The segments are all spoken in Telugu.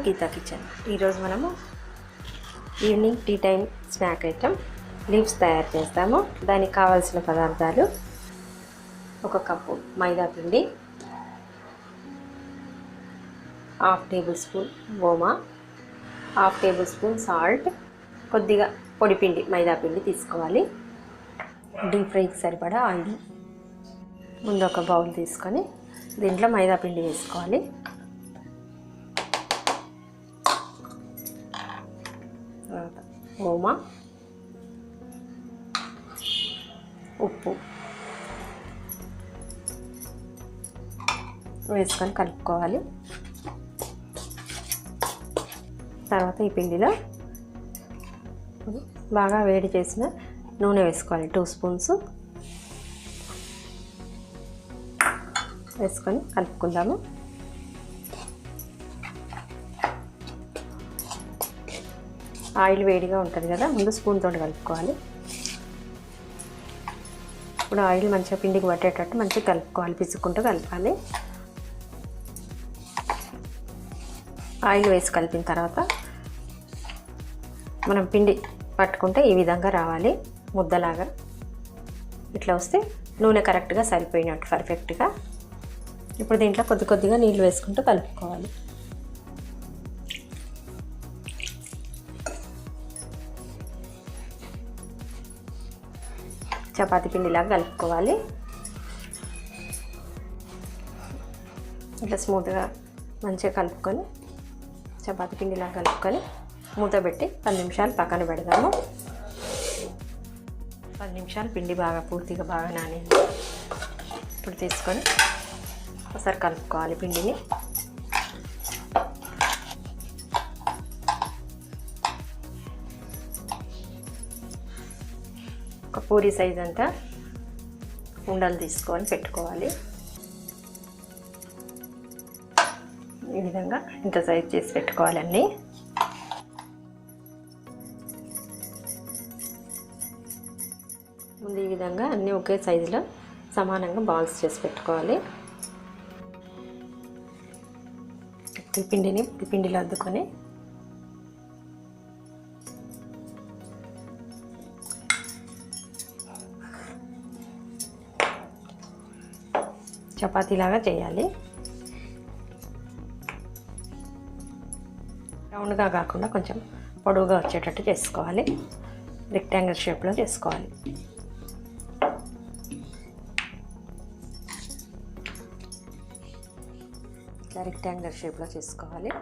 గీతా కిచెన్. ఈరోజు మనము evening tea time snack item leaves తయారు చేస్తాము. దానికి కావాల్సిన పదార్థాలు: 1 కప్పు మైదా పిండి, 1/2 టేబుల్ స్పూన్ ఓమా, 1/2 టేబుల్ స్పూన్ సాల్ట్, కొద్దిగా పొడి పిండి మైదా పిండి తీసుకోవాలి. డీప్ ఫ్రైకి సరిపడా ఆయిల్. ముందు ఒక బౌల్ తీసుకొని దీంట్లో మైదా పిండి వేసుకోవాలి. తర్వాత ఓమా, ఉప్పు వేసుకొని కలుపుకోవాలి. తర్వాత ఈ పిండిలో బాగా వేడి చేసిన నూనె వేసుకోవాలి. 2 స్పూన్స్ వేసుకొని కలుపుకుందాము. ఆయిల్ వేడిగా ఉంటుంది కదా, ముందు స్పూన్ తోటి కలుపుకోవాలి. ఇప్పుడు ఆయిల్ మంచిగా పిండికి పట్టేటట్టు మంచిగా కలుపుకోవాలి, పిసుక్కుంటూ కలపాలి. ఆయిల్ వేసి కలిపిన తర్వాత మనం పిండి పట్టుకుంటే ఈ విధంగా రావాలి, ముద్దలాగా. ఇట్లా వస్తే నూనె కరెక్ట్గా సరిపోయినట్టు, పర్ఫెక్ట్గా. ఇప్పుడు దీంట్లో కొద్ది కొద్దిగా నీళ్ళు వేసుకుంటూ కలుపుకోవాలి. చపాతీ పిండిలాగా కలుపుకోవాలి. ఇట్లా స్మూత్గా మంచిగా కలుపుకొని చపాతీ పిండిలాగా కలుపుకొని మూత పెట్టి 10 నిమిషాలు పక్కన పెడదాము. 10 నిమిషాలు పిండి బాగా పూర్తిగా బాగా నానింది. ఇప్పుడు తీసుకొని ఒకసారి కలుపుకోవాలి పిండిని. ఒక పూరి సైజ్ అంతా ఉండలు తీసుకొని పెట్టుకోవాలి. ఈ విధంగా ఇంత సైజ్ చేసి పెట్టుకోవాలన్నీ. ముందు ఈ విధంగా అన్నీ ఒకే సైజులో సమానంగా బాల్స్ చేసి పెట్టుకోవాలి. ఈ పిండిని పిండిలో అద్దుకొని చపాతీలాగా చేయాలి. రౌండ్గా కాకుండా కొంచెం పొడవుగా వచ్చేటట్టు చేసుకోవాలి. రెక్టాంగిల్ షేప్లో చేసుకోవాలి. ఇట్లా రెక్టాంగిల్ షేప్లో చేసుకోవాలి.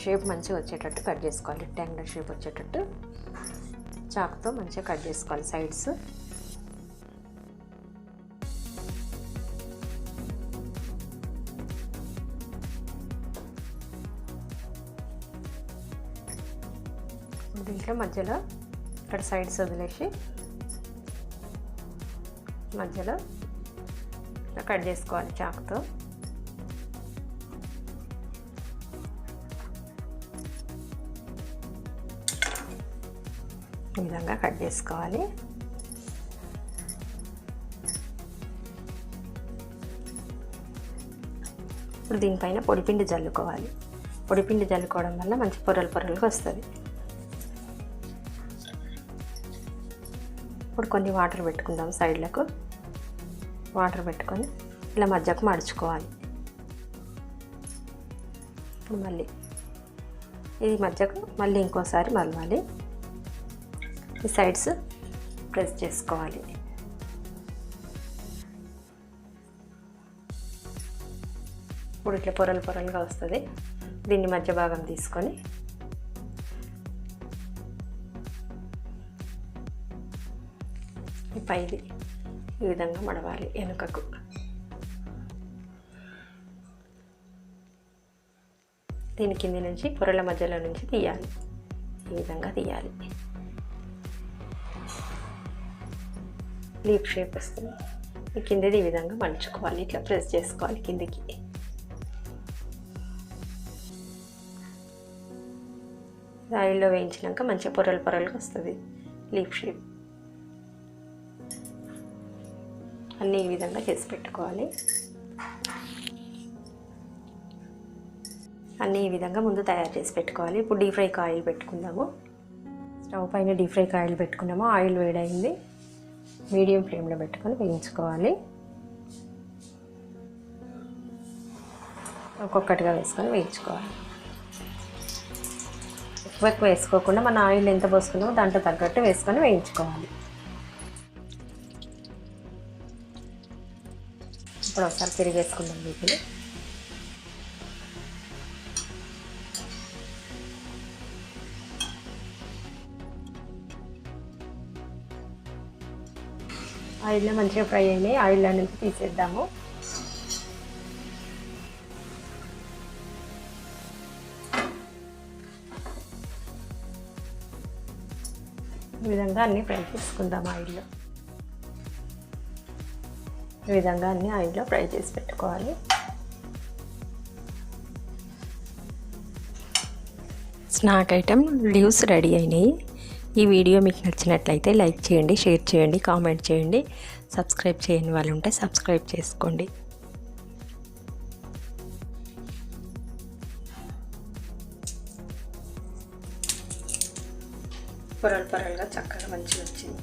షేప్ మంచిగా వచ్చేటట్టు కట్ చేసుకోవాలి. రెక్టాంగిల్ షేప్ వచ్చేటట్టు చాకుతో మంచిగా కట్ చేసుకోవాలి సైడ్స్. దీంట్లో మధ్యలో ఇక్కడ సైడ్స్ వదిలేసి మధ్యలో కట్ చేసుకోవాలి చాకుతో. ఈ విధంగా కట్ చేసుకోవాలి. ఇప్పుడు దీనిపైన పొడిపిండి జల్లుకోవాలి. పొడిపిండి జల్లుకోవడం వల్ల మంచి పొరలు పొరలుగా వస్తుంది. ఇప్పుడు కొన్ని వాటర్ పెట్టుకుందాం. సైడ్లకు వాటర్ పెట్టుకొని ఇలా మధ్యకు మడుచుకోవాలి. ఇప్పుడు మళ్ళీ ఇది మధ్యకు మళ్ళీ ఇంకోసారి మలవాలి. ఈ సైడ్స్ ప్రెస్ చేసుకోవాలి. ఇప్పుడు ఇట్లా పొరలు పొరలుగా వస్తుంది. దీన్ని మధ్య భాగం తీసుకొని పైది ఈ విధంగా మడవాలి వెనుకకు. దీని కింది నుంచి పొరల మధ్యలో నుంచి తీయాలి. ఈ విధంగా తీయాలి. లీఫ్ షేప్ వస్తుంది. ఈ కిందది ఈ విధంగా మలుచుకోవాలి. ఇట్లా ప్రెస్ చేసుకోవాలి కిందికి. ఆయిల్లో వేయించినాక మంచిగా పొరలు పొరలుగా వస్తుంది లీఫ్ షేప్. అన్నీ ఈ విధంగా చేసి పెట్టుకోవాలి. అన్నీ ఈ విధంగా ముందు తయారు చేసి పెట్టుకోవాలి. ఇప్పుడు డీప్ ఫ్రైకి ఆయిల్ పెట్టుకుందాము. స్టవ్ పైన డీప్ ఫ్రైకి ఆయిల్ పెట్టుకున్నాము. ఆయిల్ వేడైంది. మీడియం ఫ్లేమ్లో పెట్టుకొని వేయించుకోవాలి. ఒక్కొక్కటిగా వేసుకొని వేయించుకోవాలి. ఎక్కువ వేసుకోకుండా మన ఆయిల్ ఎంత పోసుకున్నామో దాంట్లో తగ్గట్టు వేసుకొని వేయించుకోవాలి. ఇప్పుడు ఒకసారి తిరిగేసుకుందాం వీటిని. ఆయిల్లో మంచిగా ఫ్రై అయినాయి. ఆయిల్లో నుంచి తీసేద్దాము. ఈ విధంగా అన్నీ ఫ్రై చేసుకుందాం ఆయిల్లో. ఈ విధంగా అన్నీ ఆయిల్లో ఫ్రై చేసి పెట్టుకోవాలి. స్నాక్ ఐటెం లీవ్స్ రెడీ అయినాయి. ఈ వీడియో మీకు నచ్చినట్లయితే లైక్ చేయండి, షేర్ చేయండి, కామెంట్ చేయండి. సబ్స్క్రైబ్ చేయని వాళ్ళు ఉంటే సబ్స్క్రైబ్ చేసుకోండి. పొరలుగా చక్కగా మంచిగా వచ్చింది.